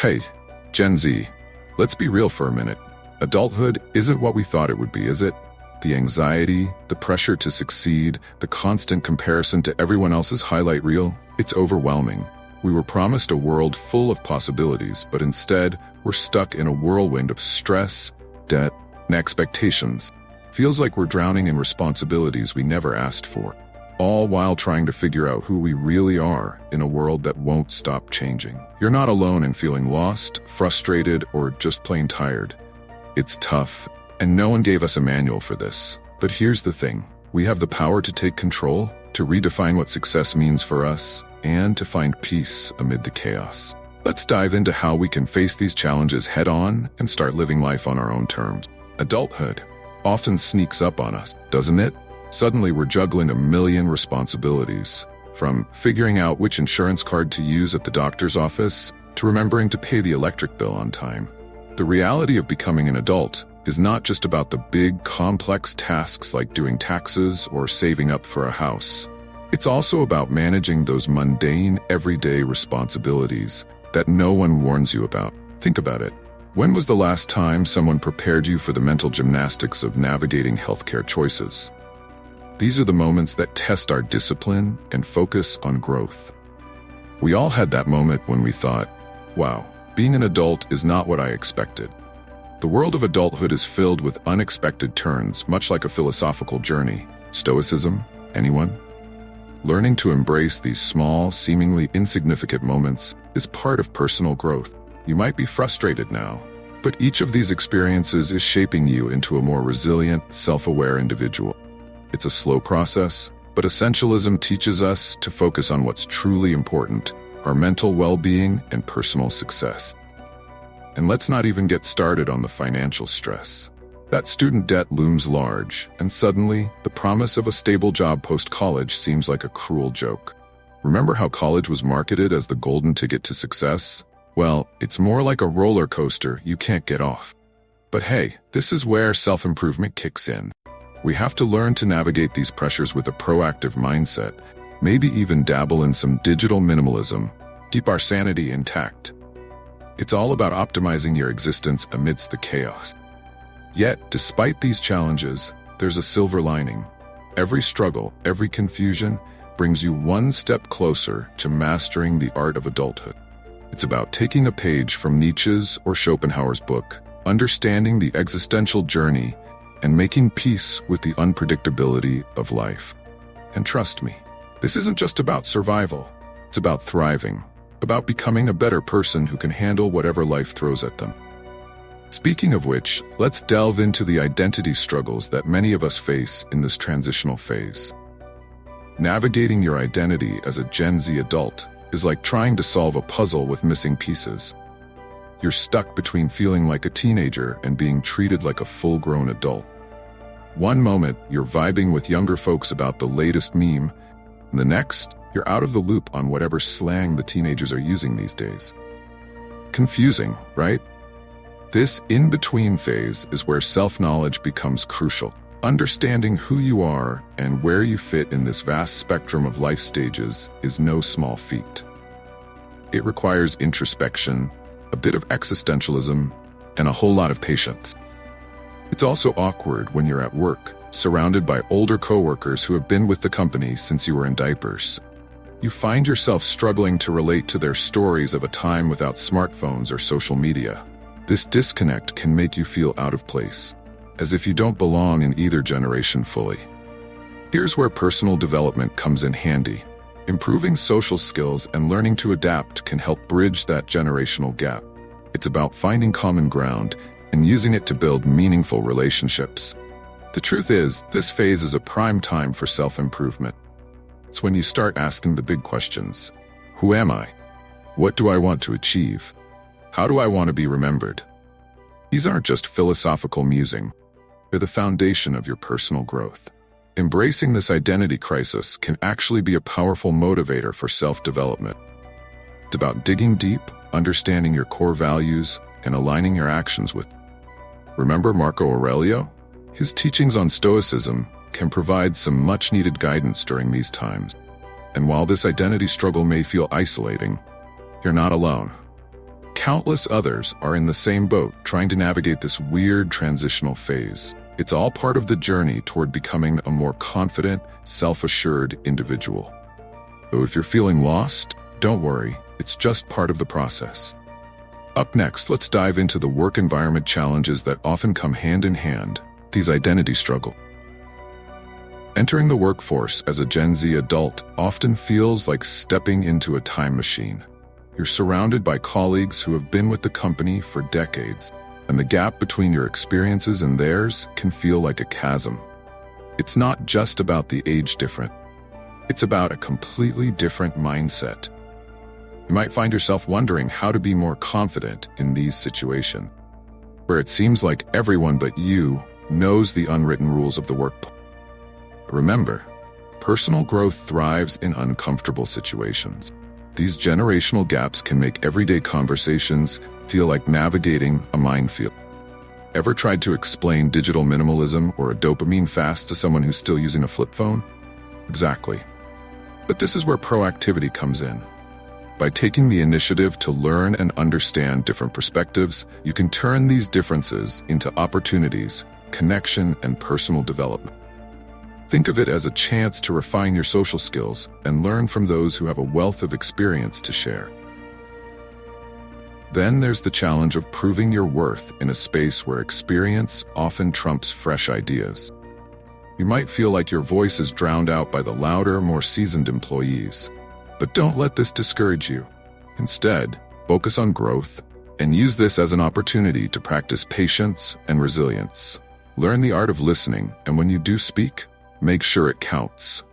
Hey, Gen Z, let's be real for a minute. Adulthood isn't what we thought it would be, is it? The anxiety, the pressure to succeed, the constant comparison to everyone else's highlight reel, it's overwhelming. We were promised a world full of possibilities, but instead, we're stuck in a whirlwind of stress, debt, and expectations. Feels like we're drowning in responsibilities we never asked for, all while trying to figure out who we really are in a world that won't stop changing. You're not alone in feeling lost, frustrated, or just plain tired. It's tough, and no one gave us a manual for this. But here's the thing. We have the power to take control, to redefine what success means for us, and to find peace amid the chaos. Let's dive into how we can face these challenges head-on and start living life on our own terms. Adulthood often sneaks up on us, doesn't it? Suddenly we're juggling a million responsibilities, from figuring out which insurance card to use at the doctor's office to remembering to pay the electric bill on time. The reality of becoming an adult is not just about the big, complex tasks like doing taxes or saving up for a house. It's also about managing those mundane, everyday responsibilities that no one warns you about. Think about it. When was the last time someone prepared you for the mental gymnastics of navigating healthcare choices? These are the moments that test our discipline and focus on growth. We all had that moment when we thought, wow, being an adult is not what I expected. The world of adulthood is filled with unexpected turns, much like a philosophical journey. Stoicism? Anyone? Learning to embrace these small, seemingly insignificant moments is part of personal growth. You might be frustrated now, but each of these experiences is shaping you into a more resilient, self-aware individual. It's a slow process, but Essentialism teaches us to focus on what's truly important, our mental well-being and personal success. And let's not even get started on the financial stress. That student debt looms large, and suddenly, the promise of a stable job post-college seems like a cruel joke. Remember how college was marketed as the golden ticket to success? Well, it's more like a roller coaster you can't get off. But hey, this is where self-improvement kicks in. We have to learn to navigate these pressures with a proactive mindset, maybe even dabble in some digital minimalism, keep our sanity intact. It's all about optimizing your existence amidst the chaos. Yet, despite these challenges, there's a silver lining. Every struggle, every confusion, brings you one step closer to mastering the art of adulthood. It's about taking a page from Nietzsche's or Schopenhauer's book, understanding the existential journey, and making peace with the unpredictability of life. And trust me, this isn't just about survival. It's about thriving, about becoming a better person who can handle whatever life throws at them. Speaking of which, let's delve into the identity struggles that many of us face in this transitional phase. Navigating your identity as a Gen Z adult is like trying to solve a puzzle with missing pieces. You're stuck between feeling like a teenager and being treated like a full-grown adult. One moment, you're vibing with younger folks about the latest meme, and the next, you're out of the loop on whatever slang the teenagers are using these days. Confusing, right? This in-between phase is where self-knowledge becomes crucial. Understanding who you are and where you fit in this vast spectrum of life stages is no small feat. It requires introspection, a bit of existentialism, and a whole lot of patience. It's also awkward when you're at work, surrounded by older coworkers who have been with the company since you were in diapers. You find yourself struggling to relate to their stories of a time without smartphones or social media. This disconnect can make you feel out of place, as if you don't belong in either generation fully. Here's where personal development comes in handy. Improving social skills and learning to adapt can help bridge that generational gap. It's about finding common ground and using it to build meaningful relationships. The truth is, this phase is a prime time for self-improvement. It's when you start asking the big questions. Who am I? What do I want to achieve? How do I want to be remembered? These aren't just philosophical musing. They're the foundation of your personal growth. Embracing this identity crisis can actually be a powerful motivator for self-development. It's about digging deep, understanding your core values, and aligning your actions with them. Remember Marco Aurelio? His teachings on Stoicism can provide some much-needed guidance during these times. And while this identity struggle may feel isolating, you're not alone. Countless others are in the same boat, trying to navigate this weird transitional phase. It's all part of the journey toward becoming a more confident, self-assured individual. So if you're feeling lost, don't worry, it's just part of the process. Up next, let's dive into the work environment challenges that often come hand in hand, these identity struggles. Entering the workforce as a Gen Z adult often feels like stepping into a time machine. You're surrounded by colleagues who have been with the company for decades, and the gap between your experiences and theirs can feel like a chasm. It's not just about the age difference. It's about a completely different mindset. You might find yourself wondering how to be more confident in these situations, where it seems like everyone but you knows the unwritten rules of the workplace. Remember, personal growth thrives in uncomfortable situations. These generational gaps can make everyday conversations feel like navigating a minefield. Ever tried to explain digital minimalism or a dopamine fast to someone who's still using a flip phone? Exactly. But this is where proactivity comes in. By taking the initiative to learn and understand different perspectives, you can turn these differences into opportunities, connection, and personal development. Think of it as a chance to refine your social skills and learn from those who have a wealth of experience to share. Then there's the challenge of proving your worth in a space where experience often trumps fresh ideas. You might feel like your voice is drowned out by the louder, more seasoned employees. But don't let this discourage you. Instead, focus on growth and use this as an opportunity to practice patience and resilience. Learn the art of listening, and when you do speak, make sure it counts.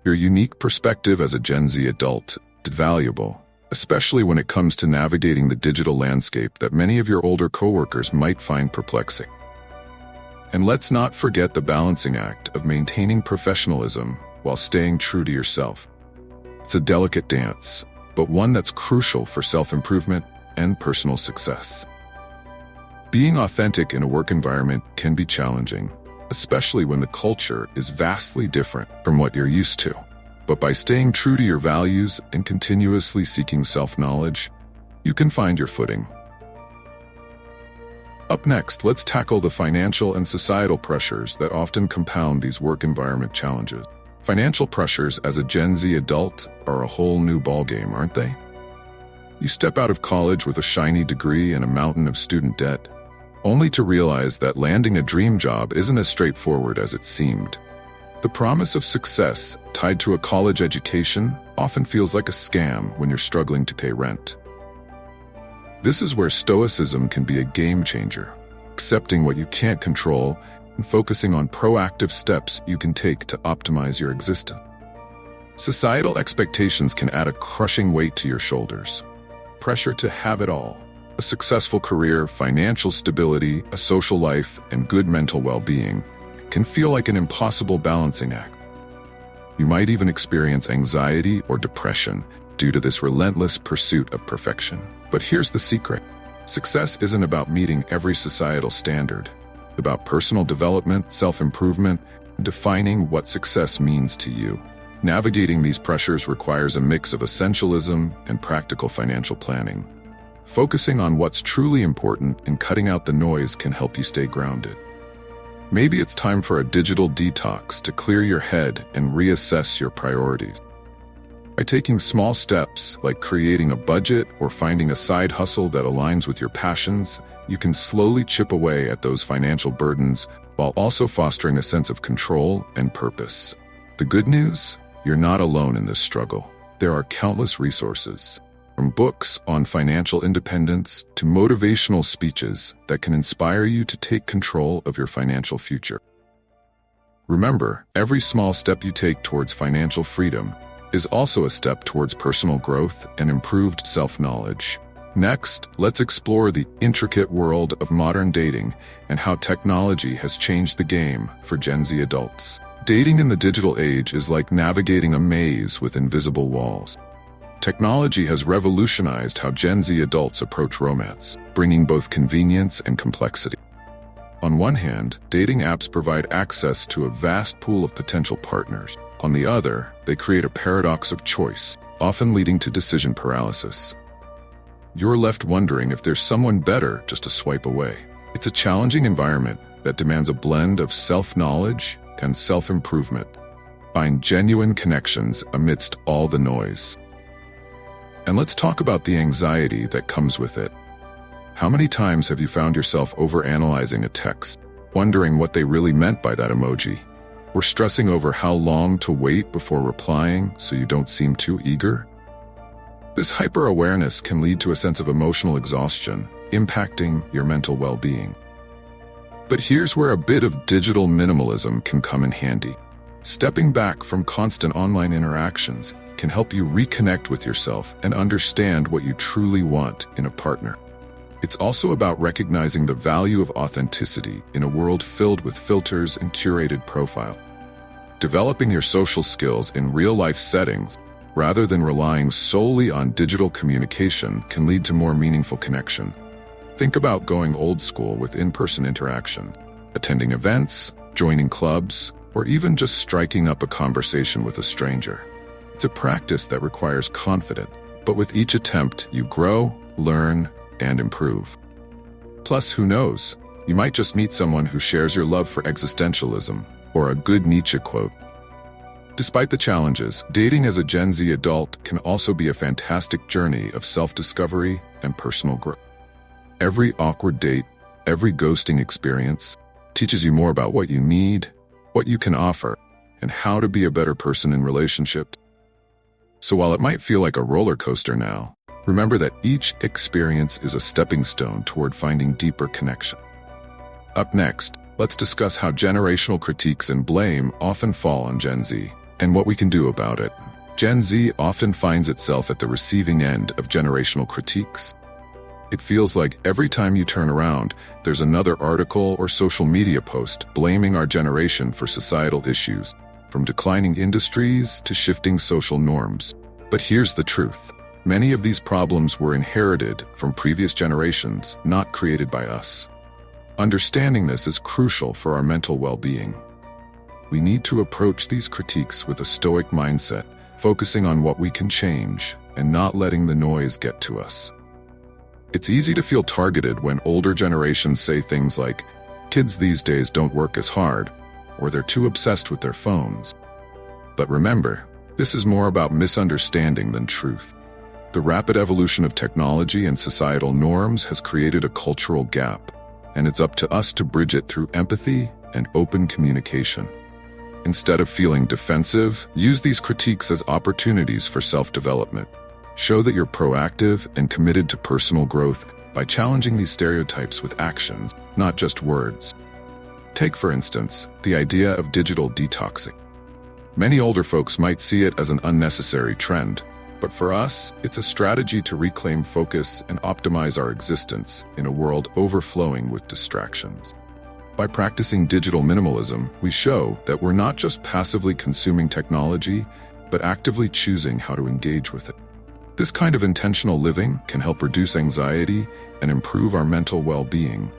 Your unique perspective as a Gen Z adult is valuable, especially when it comes to navigating the digital landscape that many of your older coworkers might find perplexing. And let's not forget the balancing act of maintaining professionalism while staying true to yourself. It's a delicate dance, but one that's crucial for self-improvement and personal success. Being authentic in a work environment can be challenging, especially when the culture is vastly different from what you're used to. But by staying true to your values and continuously seeking self-knowledge, you can find your footing. Up next, let's tackle the financial and societal pressures that often compound these work environment challenges. Financial pressures as a Gen Z adult are a whole new ballgame, aren't they? You step out of college with a shiny degree and a mountain of student debt, only to realize that landing a dream job isn't as straightforward as it seemed. The promise of success tied to a college education often feels like a scam when you're struggling to pay rent. This is where Stoicism can be a game changer, accepting what you can't control and focusing on proactive steps you can take to optimize your existence. Societal expectations can add a crushing weight to your shoulders. Pressure to have it all: a successful career, financial stability, a social life, and good mental well-being can feel like an impossible balancing act. You might even experience anxiety or depression due to this relentless pursuit of perfection. But here's the secret. Success isn't about meeting every societal standard. It's about personal development, self-improvement, and defining what success means to you. Navigating these pressures requires a mix of essentialism and practical financial planning. Focusing on what's truly important and cutting out the noise can help you stay grounded. Maybe it's time for a digital detox to clear your head and reassess your priorities. By taking small steps, like creating a budget or finding a side hustle that aligns with your passions, you can slowly chip away at those financial burdens while also fostering a sense of control and purpose. The good news? You're not alone in this struggle. There are countless resources, from books on financial independence to motivational speeches that can inspire you to take control of your financial future. Remember, every small step you take towards financial freedom is also a step towards personal growth and improved self-knowledge. Next, let's explore the intricate world of modern dating and how technology has changed the game for Gen Z adults. Dating in the digital age is like navigating a maze with invisible walls. Technology has revolutionized how Gen Z adults approach romance, bringing both convenience and complexity. On one hand, dating apps provide access to a vast pool of potential partners. On the other, they create a paradox of choice, often leading to decision paralysis. you're left wondering if there's someone better just a swipe away. It's a challenging environment that demands a blend of self-knowledge and self-improvement. Find genuine connections amidst all the noise. And let's talk about the anxiety that comes with it. How many times have you found yourself overanalyzing a text, wondering what they really meant by that emoji? Or stressing over how long to wait before replying so you don't seem too eager? This hyper-awareness can lead to a sense of emotional exhaustion, impacting your mental well-being. But here's where a bit of digital minimalism can come in handy. Stepping back from constant online interactions can help you reconnect with yourself and understand what you truly want in a partner. It's also about recognizing the value of authenticity in a world filled with filters and curated profiles. Developing your social skills in real-life settings, rather than relying solely on digital communication, can lead to more meaningful connection. Think about going old school with in-person interaction, attending events, joining clubs, or even just striking up a conversation with a stranger. It's a practice that requires confidence, but with each attempt, you grow, learn, and improve. Plus, who knows? You might just meet someone who shares your love for existentialism, or a good Nietzsche quote. Despite the challenges, dating as a Gen Z adult can also be a fantastic journey of self-discovery and personal growth. Every awkward date, every ghosting experience, teaches you more about what you need, what you can offer, and how to be a better person in relationships. So while it might feel like a roller coaster now, remember that each experience is a stepping stone toward finding deeper connection. Up next, let's discuss how generational critiques and blame often fall on Gen Z, and what we can do about it. Gen Z often finds itself at the receiving end of generational critiques. It feels like every time you turn around, there's another article or social media post blaming our generation for societal issues, from declining industries to shifting social norms. But here's the truth. Many of these problems were inherited from previous generations, not created by us. Understanding this is crucial for our mental well-being. We need to approach these critiques with a stoic mindset, focusing on what we can change and not letting the noise get to us. It's easy to feel targeted when older generations say things like, "Kids these days don't work as hard," or "They're too obsessed with their phones." But remember, this is more about misunderstanding than truth. The rapid evolution of technology and societal norms has created a cultural gap, and it's up to us to bridge it through empathy and open communication. Instead of feeling defensive, use these critiques as opportunities for self-development. Show that you're proactive and committed to personal growth by challenging these stereotypes with actions, not just words. Take, for instance, the idea of digital detoxing. Many older folks might see it as an unnecessary trend, but for us, it's a strategy to reclaim focus and optimize our existence in a world overflowing with distractions. By practicing digital minimalism, we show that we're not just passively consuming technology, but actively choosing how to engage with it. This kind of intentional living can help reduce anxiety and improve our mental well-being,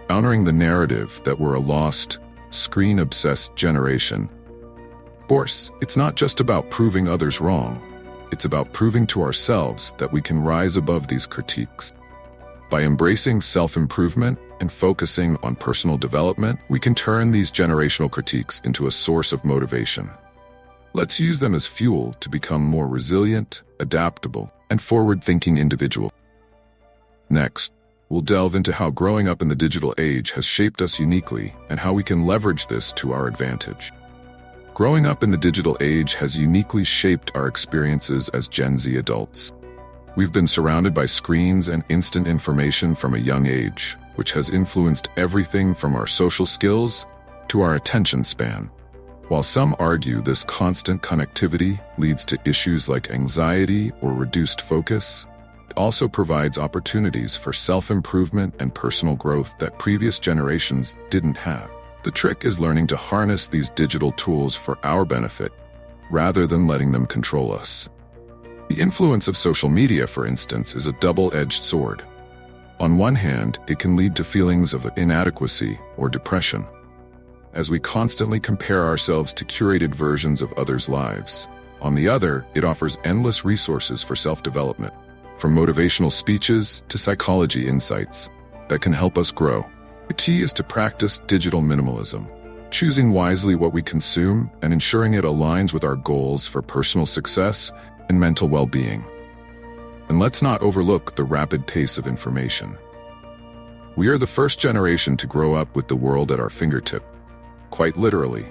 countering the narrative that we're a lost, screen-obsessed generation. Of course, it's not just about proving others wrong. It's about proving to ourselves that we can rise above these critiques. By embracing self-improvement and focusing on personal development, we can turn these generational critiques into a source of motivation. Let's use them as fuel to become more resilient, adaptable, and forward-thinking individuals. Next, we'll delve into how growing up in the digital age has shaped us uniquely and how we can leverage this to our advantage. Growing up in the digital age has uniquely shaped our experiences as Gen Z adults. We've been surrounded by screens and instant information from a young age, which has influenced everything from our social skills to our attention span. While some argue this constant connectivity leads to issues like anxiety or reduced focus, it also provides opportunities for self-improvement and personal growth that previous generations didn't have. The trick is learning to harness these digital tools for our benefit, rather than letting them control us. The influence of social media, for instance, is a double-edged sword. On one hand, it can lead to feelings of inadequacy or depression, as we constantly compare ourselves to curated versions of others' lives. On the other, it offers endless resources for self-development. from motivational speeches to psychology insights that can help us grow. The key is to practice digital minimalism, choosing wisely what we consume and ensuring it aligns with our goals for personal success and mental well-being. And let's not overlook the rapid pace of information. We are the first generation to grow up with the world at our fingertip. Quite literally,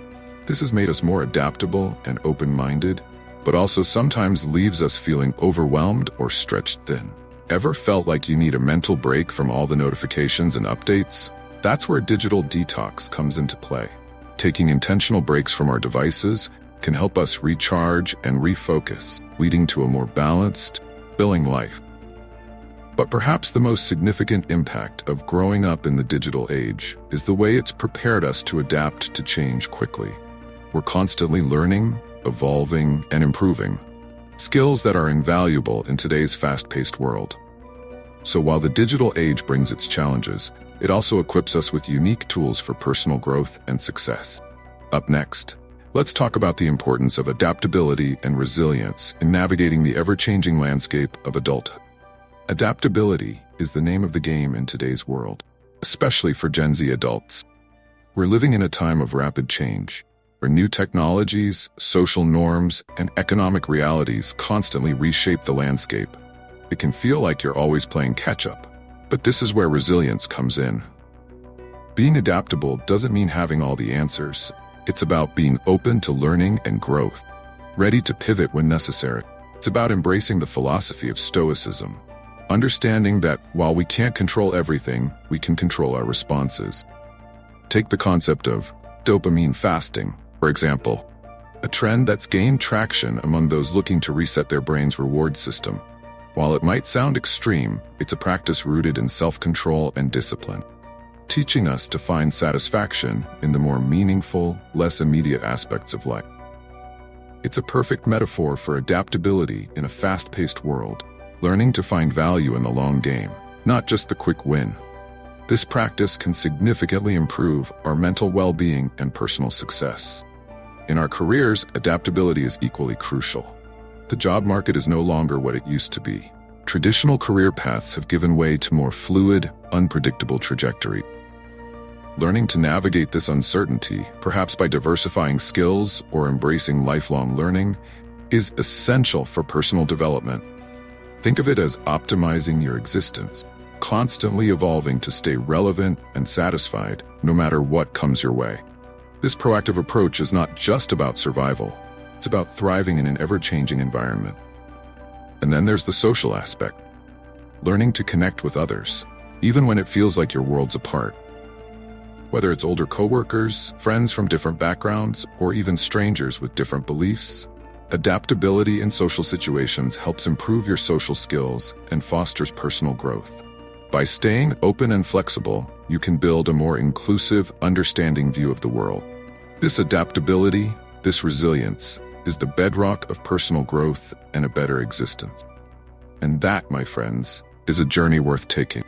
this has made us more adaptable and open-minded, but also sometimes leaves us feeling overwhelmed or stretched thin. Ever felt like you need a mental break from all the notifications and updates? That's where digital detox comes into play. Taking intentional breaks from our devices can help us recharge and refocus, leading to a more balanced, fulfilling life. But perhaps the most significant impact of growing up in the digital age is the way it's prepared us to adapt to change quickly. We're constantly learning, evolving, and improving, skills that are invaluable in today's fast-paced world. So while the digital age brings its challenges, it also equips us with unique tools for personal growth and success. Up next, let's talk about the importance of adaptability and resilience in navigating the ever-changing landscape of adulthood. Adaptability is the name of the game in today's world, especially for Gen Z adults. We're living in a time of rapid change, where new technologies, social norms, and economic realities constantly reshape the landscape. It can feel like you're always playing catch-up, but this is where resilience comes in. Being adaptable doesn't mean having all the answers. It's about being open to learning and growth, ready to pivot when necessary. It's about embracing the philosophy of Stoicism, understanding that while we can't control everything, we can control our responses. Take the concept of dopamine fasting, for example, a trend that's gained traction among those looking to reset their brain's reward system. While it might sound extreme, it's a practice rooted in self-control and discipline, teaching us to find satisfaction in the more meaningful, less immediate aspects of life. It's a perfect metaphor for adaptability in a fast-paced world, learning to find value in the long game, not just the quick win. This practice can significantly improve our mental well-being and personal success. In our careers, adaptability is equally crucial. The job market is no longer what it used to be. Traditional career paths have given way to more fluid, unpredictable trajectories. Learning to navigate this uncertainty, perhaps by diversifying skills or embracing lifelong learning, is essential for personal development. Think of it as optimizing your existence, constantly evolving to stay relevant and satisfied, no matter what comes your way. This proactive approach is not just about survival. It's about thriving in an ever-changing environment. And then there's the social aspect, learning to connect with others, even when it feels like your world's apart. Whether it's older coworkers, friends from different backgrounds, or even strangers with different beliefs, adaptability in social situations helps improve your social skills and fosters personal growth. By staying open and flexible, you can build a more inclusive, understanding view of the world. This adaptability, this resilience, is the bedrock of personal growth and a better existence. And that, my friends, is a journey worth taking.